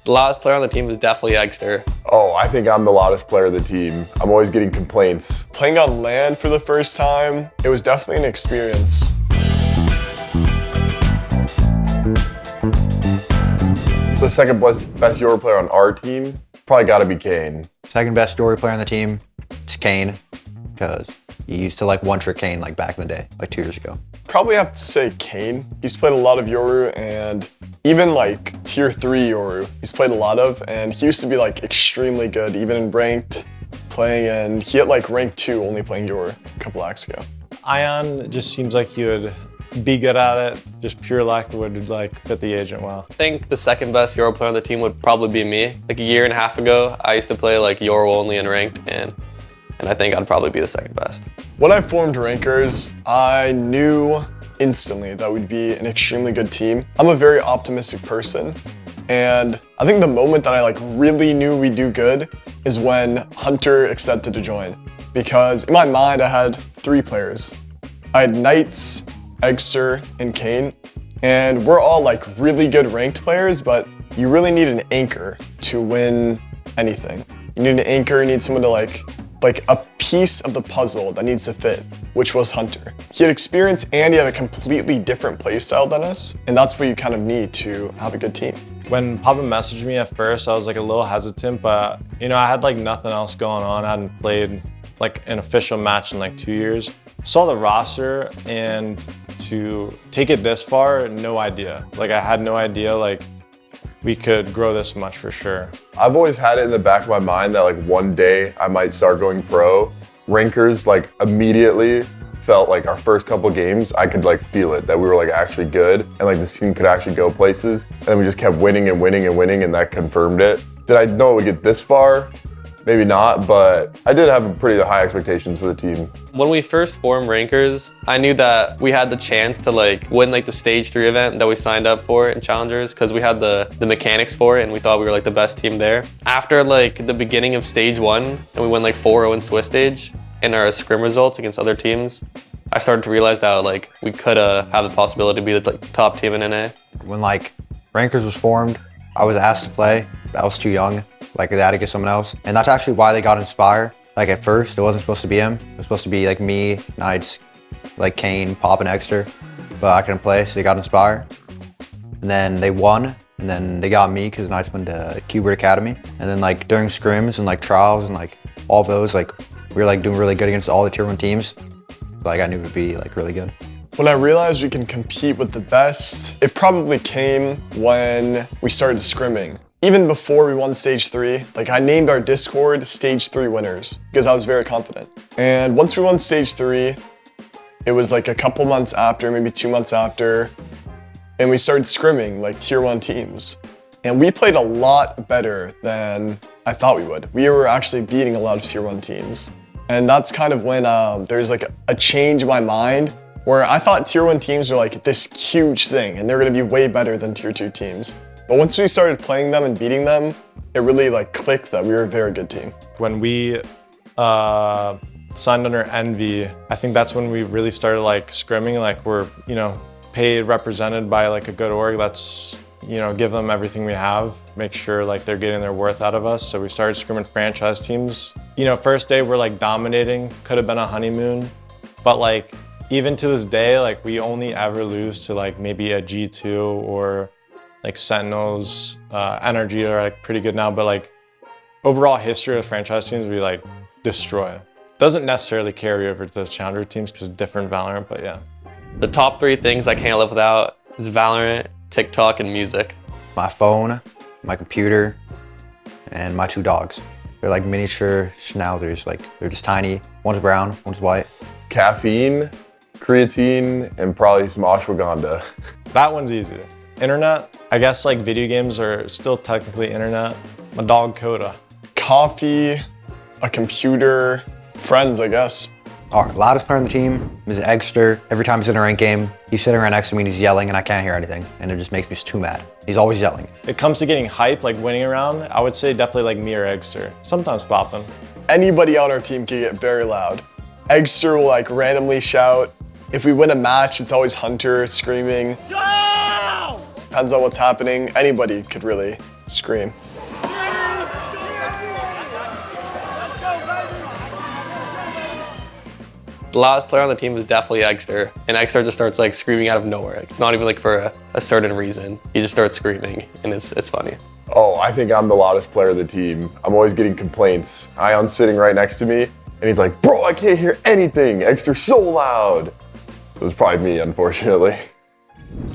The loudest player on the team is definitely Eggsterr. Oh, I think I'm the loudest player of the team. I'm always getting complaints. Playing on land for the first time, it was definitely an experience. The second best Yoru player on our team, probably gotta be Kane. Second best Yoru player on the team, it's Kane, because he used to like one-trick Kane like back in the day, like 2 years ago. Probably have to say Kane. He's played a lot of Yoru, and even like tier 3 Yoru, he's played a lot of, and he used to be like extremely good, even in ranked playing, and he hit like rank 2 only playing Yoru a couple acts ago. Ion just seems like he would be good at it. Just pure luck would like fit the agent well. I think the second best Yoru player on the team would probably be me. Like a year and a half ago, I used to play like Yoru only in ranked, and I think I'd probably be the second best. When I formed Rankers, I knew instantly that we'd be an extremely good team. I'm a very optimistic person, and I think the moment that I like really knew we'd do good is when Hunter accepted to join. Because in my mind, I had 3 players. I had Knights, Eggsterr, and Kane, and we're all like really good ranked players, but you really need an anchor to win anything. You need an anchor, you need someone to like a piece of the puzzle that needs to fit, which was Hunter. He had experience and he had a completely different playstyle than us, and that's what you kind of need to have a good team. When Poppin messaged me at first, I was like a little hesitant, but you know, I had like nothing else going on. I hadn't played like an official match in like 2 years. Saw the roster, and to take it this far, no idea. Like I had no idea like we could grow this much for sure. I've always had it in the back of my mind that like one day I might start going pro. Rankers like immediately felt like our first couple games, I could like feel it, that we were like actually good and like this team could actually go places. And then we just kept winning and winning and winning, and that confirmed it. Did I know it would get this far? Maybe not, but I did have pretty high expectations for the team. When we first formed Rankers, I knew that we had the chance to like win like the stage 3 event that we signed up for in Challengers, because we had the mechanics for it and we thought we were like the best team there. After like the beginning of stage 1 and we went like 4-0 in Swiss stage in our scrim results against other teams, I started to realize that like we could have the possibility to be the like, top team in NA. When like Rankers was formed, I was asked to play, but I was too young. Like they had to get someone else. And that's actually why they got Inspire. Like at first, it wasn't supposed to be him. It was supposed to be like me, Knights, like Kane, Poppin, Eggsterr. But I couldn't play, so they got Inspire. And then they won, and then they got me because Knights went to Qbert Academy. And then like during scrims and like trials and like all of those, like we were like doing really good against all the tier 1 teams. Like I knew it would be like really good. When I realized we can compete with the best, it probably came when we started scrimming. Even before we won stage 3, like I named our Discord stage 3 winners because I was very confident. And once we won stage 3, it was like a couple months after, maybe 2 months after, and we started scrimming like tier 1 teams. And we played a lot better than I thought we would. We were actually beating a lot of tier 1 teams. And that's kind of when there's like a change in my mind where I thought tier 1 teams were like this huge thing and they're gonna be way better than tier 2 teams. But once we started playing them and beating them, it really like clicked that we were a very good team. When we signed under ENVY, I think that's when we really started like scrimming, like we're, you know, paid, represented by like a good org. Let's, you know, give them everything we have, make sure like they're getting their worth out of us. So we started scrimming franchise teams. You know, first day we're like dominating, could have been a honeymoon, but like even to this day, like we only ever lose to like maybe a G2 or like Sentinels. Energy are like pretty good now, but like overall history of franchise teams, we like destroy. Doesn't necessarily carry over to the Challenger teams because it's different Valorant, but yeah. The top 3 things I can't live without is Valorant, TikTok, and music. My phone, my computer, and my 2 dogs. They're like miniature schnauzers. Like they're just tiny. One's brown, one's white. Caffeine, creatine, and probably some ashwagandha. That one's easy. Internet, I guess like video games are still technically internet. My dog Coda. Coffee, a computer, friends, I guess. Our loudest player on the team is Eggsterr. Every time he's in a ranked game, he's sitting right next to me and he's yelling and I can't hear anything. And it just makes me too mad. He's always yelling. It comes to getting hype, like winning around, I would say definitely like me or Eggsterr. Sometimes Poppin. Anybody on our team can get very loud. Eggsterr will like randomly shout. If we win a match, it's always Hunter screaming. No! Depends on what's happening. Anybody could really scream. The loudest player on the team is definitely Eggsterr, and Eggsterr just starts like screaming out of nowhere. It's not even like for a certain reason. He just starts screaming, and it's funny. Oh, I think I'm the loudest player of the team. I'm always getting complaints. Ion's sitting right next to me, and he's like, bro, I can't hear anything. Eggster's so loud. It was probably me, unfortunately.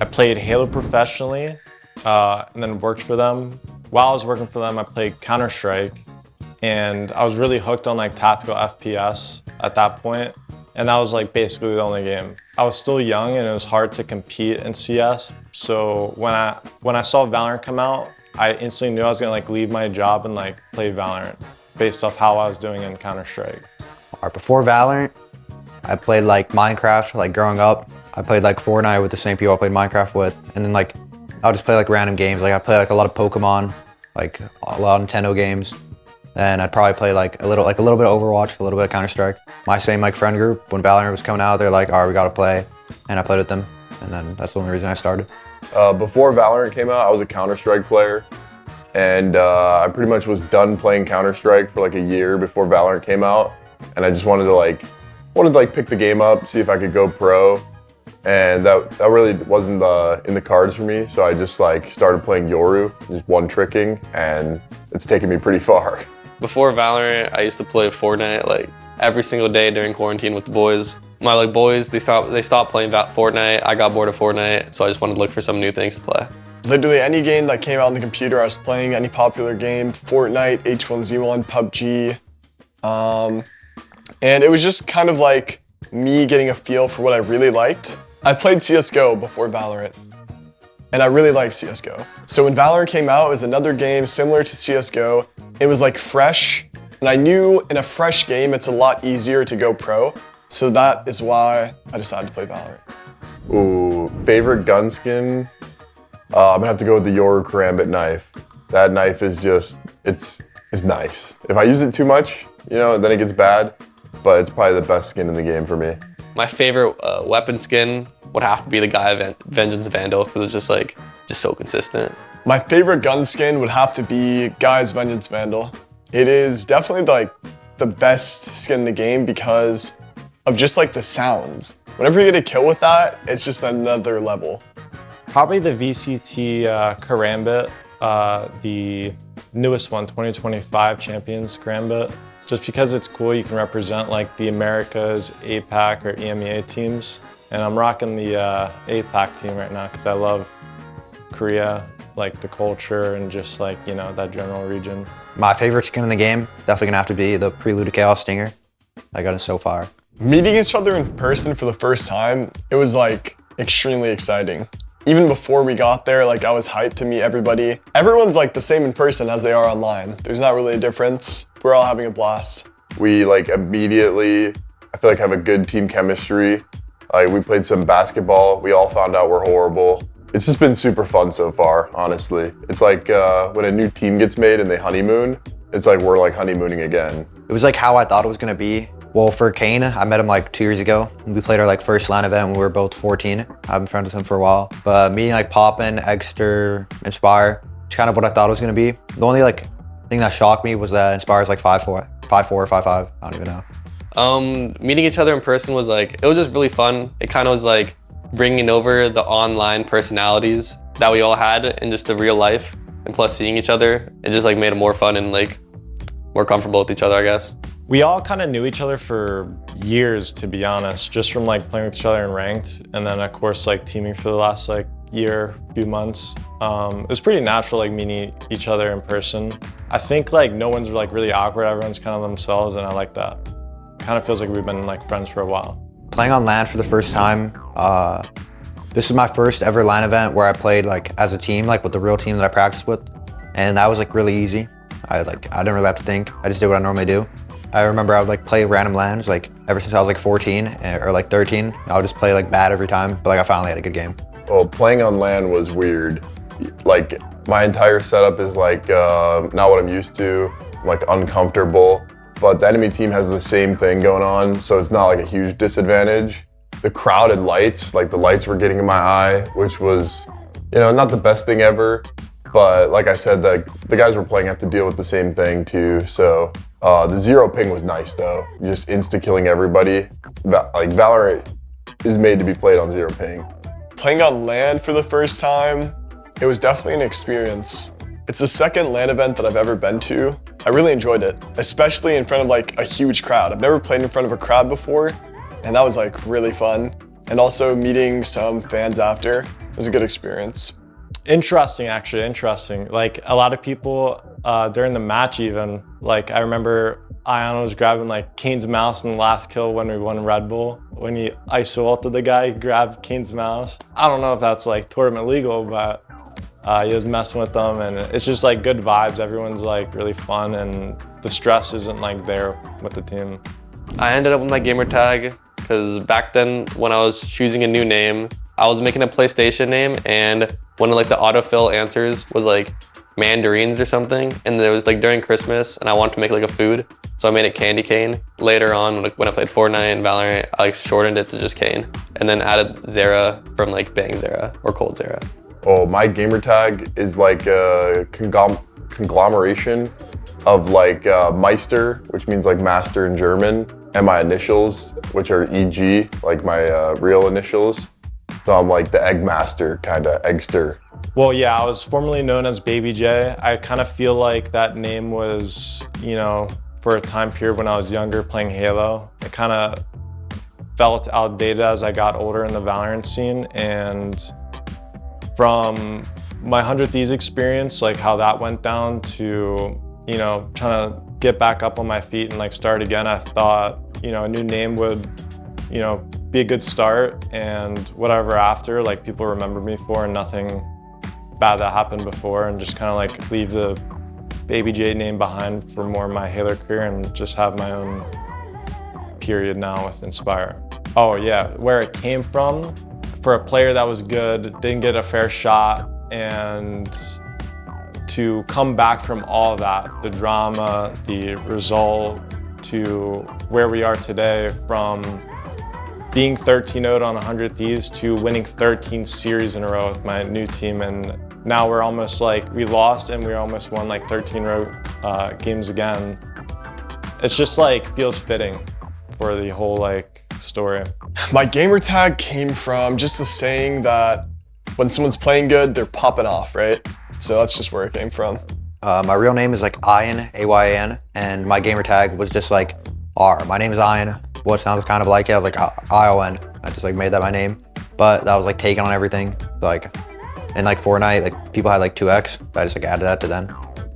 I played Halo professionally, and then worked for them. While I was working for them, I played Counter-Strike, and I was really hooked on like tactical FPS at that point. And that was like basically the only game. I was still young and it was hard to compete in CS. So when I saw Valorant come out, I instantly knew I was gonna like leave my job and like play Valorant based off how I was doing in Counter-Strike. Before Valorant, I played like Minecraft, like growing up. I played like Fortnite with the same people I played Minecraft with. And then like, I'll just play like random games. Like I play like a lot of Pokemon, like a lot of Nintendo games. And I'd probably play like a little bit of Overwatch, a little bit of Counter-Strike. My same like friend group, when Valorant was coming out, they're like, all right, we gotta play. And I played with them. And then that's the only reason I started. Before Valorant came out, I was a Counter-Strike player. And I pretty much was done playing Counter-Strike for like a year before Valorant came out. And I just wanted to pick the game up, see if I could go pro. And that really wasn't in the cards for me. So I just like started playing Yoru, just one tricking, and it's taken me pretty far. Before Valorant, I used to play Fortnite like every single day during quarantine with the boys. My like boys, they stopped playing Fortnite. I got bored of Fortnite, so I just wanted to look for some new things to play. Literally any game that came out on the computer, I was playing any popular game, Fortnite, H1Z1, PUBG. And it was just kind of like me getting a feel for what I really liked. I played CSGO before Valorant, and I really liked CSGO. So when Valorant came out, it was another game similar to CSGO. It was like fresh, and I knew in a fresh game, it's a lot easier to go pro. So that is why I decided to play Valorant. Ooh, favorite gun skin? I'm gonna have to go with the Yoru Karambit knife. That knife is just, it's nice. If I use it too much, you know, then it gets bad, but it's probably the best skin in the game for me. My favorite weapon skin would have to be the Gaia Vengeance Vandal, because it's just so consistent. My favorite gun skin would have to be Gaia's Vengeance Vandal. It is definitely like the best skin in the game because of just like the sounds. Whenever you get a kill with that, it's just another level. Probably the VCT Karambit, the newest one, 2025 Champions Karambit. Just because it's cool, you can represent like the Americas, APAC, or EMEA teams. And I'm rocking the APAC team right now because I love Korea, like the culture and just like, you know, that general region. My favorite skin in the game, definitely gonna have to be the Prelude to Chaos Stinger. I got it so far. Meeting each other in person for the first time, it was like extremely exciting. Even before we got there, like I was hyped to meet everybody. Everyone's like the same in person as they are online. There's not really a difference. We're all having a blast. We like immediately, I feel like have a good team chemistry. Like we played some basketball. We all found out we're horrible. It's just been super fun so far, honestly. It's like when a new team gets made and they honeymoon, it's like we're like honeymooning again. It was like how I thought it was gonna be. Well, for Kane, I met him like 2 years ago. We played our like first LAN event when we were both 14. I've been friends with him for a while. But meeting like Poppin, Eggsterr, Inspire, it's kind of what I thought it was gonna be. The only like thing that shocked me was that Inspire's like 5'4", or 5'5", I don't even know. Meeting each other in person was like, it was just really fun. It kind of was like bringing over the online personalities that we all had in just the real life, and plus seeing each other, it just like made it more fun and like more comfortable with each other, I guess. We all kind of knew each other for years, to be honest, just from like playing with each other in ranked, and then of course like teaming for the last like year, few months. It was pretty natural like meeting each other in person. I think like no one's like really awkward, everyone's kind of themselves, and I like that. Kind of feels like we've been like friends for a while. Playing on LAN for the first time, this is my first ever LAN event where I played like as a team, like with the real team that I practiced with, and that was like really easy. I didn't really have to think. I just did what I normally do. I remember I would like play random LANs like ever since I was like 14 or like 13. I would just play like bad every time, but like I finally had a good game. Well, playing on LAN was weird. Like my entire setup is like not what I'm used to. I'm like uncomfortable, but the enemy team has the same thing going on, so it's not like a huge disadvantage. The crowded lights, like the lights were getting in my eye, which was, you know, not the best thing ever. But like I said, the guys we're playing have to deal with the same thing too. So the zero ping was nice though. Just insta-killing everybody. Like Valorant is made to be played on zero ping. Playing on LAN for the first time, it was definitely an experience. It's the second LAN event that I've ever been to. I really enjoyed it, especially in front of like a huge crowd. I've never played in front of a crowd before, and that was like really fun. And also meeting some fans after, it was a good experience. Interesting, actually, interesting. Like a lot of people during the match even, like I remember Ion was grabbing like Kane's mouse in the last kill when we won Red Bull. When he ISO ulted the guy, he grabbed Kane's mouse. I don't know if that's like tournament legal, but he was messing with them, and it's just like good vibes. Everyone's like really fun, and the stress isn't like there with the team. I ended up with my gamer tag because back then when I was choosing a new name, I was making a PlayStation name, and one of like the autofill answers was like mandarins or something, and it was like during Christmas, and I wanted to make like a food, so I made it Candy Cane. Later on, when I played Fortnite and Valorant, I like shortened it to just Kane, and then added Zera from like Bang Zera or Cold Zera. Oh, my gamer tag is like a conglomeration of like Meister, which means like master in German, and my initials, which are EG, like my real initials. So I'm like the Egg Master, kind of Eggsterr. Well, yeah, I was formerly known as Baby J. I kind of feel like that name was, you know, for a time period when I was younger playing Halo. It kind of felt outdated as I got older in the Valorant scene, and from my 100 Thieves experience, like how that went down to, you know, trying to get back up on my feet and like start again, I thought, you know, a new name would, you know, be a good start, and whatever after, like people remember me for, and nothing bad that happened before, and just kind of like leave the Baby J name behind for more of my Halo career and just have my own period now with Inspire. Oh yeah, where it came from. For a player that was good, didn't get a fair shot, and to come back from all that, the drama, the result, to where we are today, from being 13-0'd on 100 Thieves to winning 13 series in a row with my new team, and now we're almost like, we lost and we almost won like 13 games again. It's just like, feels fitting for the whole like story. My gamer tag came from just the saying that when someone's playing good, they're popping off, right? So that's just where it came from. My real name is like Ian, A-Y-A-N, and my gamer tag was just like R. My name is Ian. What sounds kind of like it, I was like I-O-N. I just like made that my name, but that was like taken on everything. Like in like Fortnite, like people had like 2X, but I just like added that to them.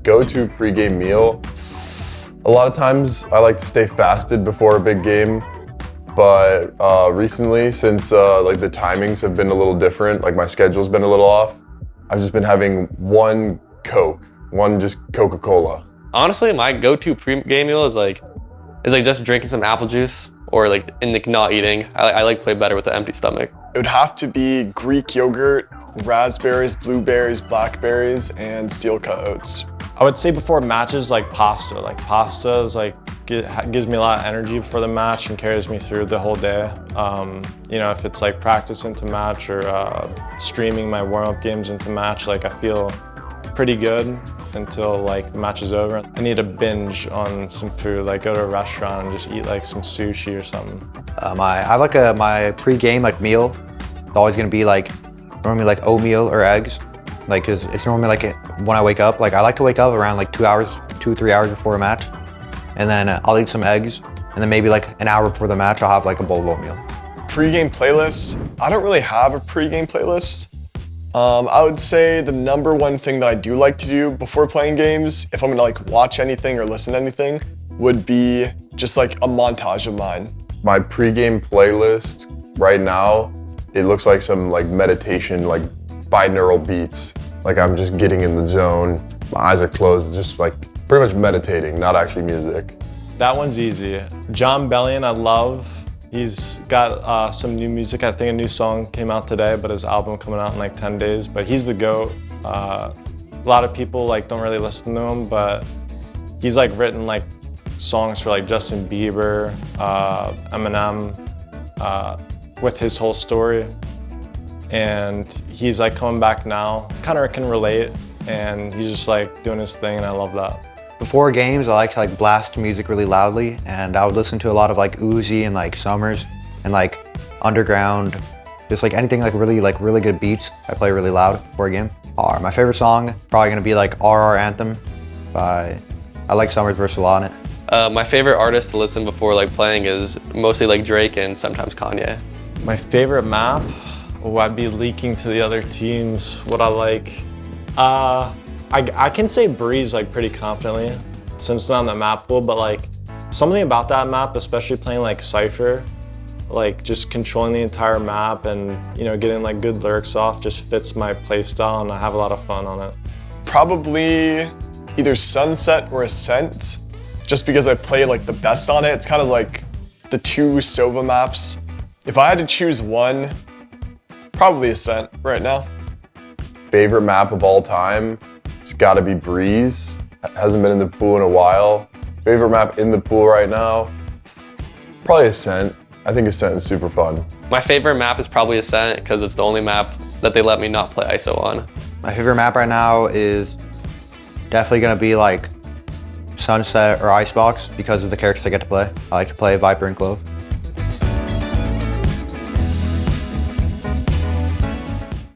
Go-to pregame meal. A lot of times I like to stay fasted before a big game, but recently, since like the timings have been a little different, like my schedule's been a little off, I've just been having one Coke, one just Coca-Cola. Honestly, my go-to pre-game meal is like just drinking some apple juice or like not eating. I like play better with an empty stomach. It would have to be Greek yogurt, raspberries, blueberries, blackberries, and steel cut oats. I would say before matches, like pasta. Like pasta is like, gives me a lot of energy before the match and carries me through the whole day. You know, if it's like practice into match or streaming my warm-up games into match, like I feel pretty good until like the match is over. I need to binge on some food, like go to a restaurant and just eat like some sushi or something. I have like my pre-game like meal. It's always gonna be like normally like oatmeal or eggs. Like, cause it's normally like when I wake up, like I like to wake up around like 2 or 3 hours before a match. And then I'll eat some eggs. And then maybe like an hour before the match, I'll have like a bowl of oatmeal. Pre-game playlists, I don't really have a pre-game playlist. I would say the #1 thing that I do like to do before playing games, if I'm gonna like watch anything or listen to anything, would be just like a montage of mine. My pregame playlist right now, it looks like some like meditation, like binaural beats. Like I'm just getting in the zone. My eyes are closed, just like pretty much meditating, not actually music. That one's easy. John Bellion, I love. He's got some new music. I think a new song came out today, but his album coming out in like 10 days. But he's the GOAT. A lot of people like don't really listen to him, but he's like written like songs for like Justin Bieber, Eminem, with his whole story. And he's like coming back now. Kind of can relate. and he's just like doing his thing, and I love that. Before games, I like to like blast music really loudly, and I would listen to a lot of like Uzi and like Summers and like Underground, just like anything like really good beats. I play really loud before a game. My favorite song probably gonna be like RR Anthem by, I like Summers verse a lot on it. My favorite artist to listen before like playing is mostly like Drake and sometimes Kanye. My favorite map? Oh, I'd be leaking to the other teams what I like. I can say Breeze like pretty confidently since it's not on the map pool, but like something about that map, especially playing like Cypher, like just controlling the entire map and getting like good lyrics off just fits my playstyle, and I have a lot of fun on it. Probably either Sunset or Ascent, just because I play like the best on it. It's kind of like the two Sova maps. If I had to choose one, probably Ascent right now. Favorite map of all time? It's gotta be Breeze. Hasn't been in the pool in a while. Favorite map in the pool right now? Probably Ascent. I think Ascent is super fun. My favorite map is probably Ascent because it's the only map that they let me not play ISO on. My favorite map right now is definitely gonna be like Sunset or Icebox because of the characters I get to play. I like to play Viper and Clove.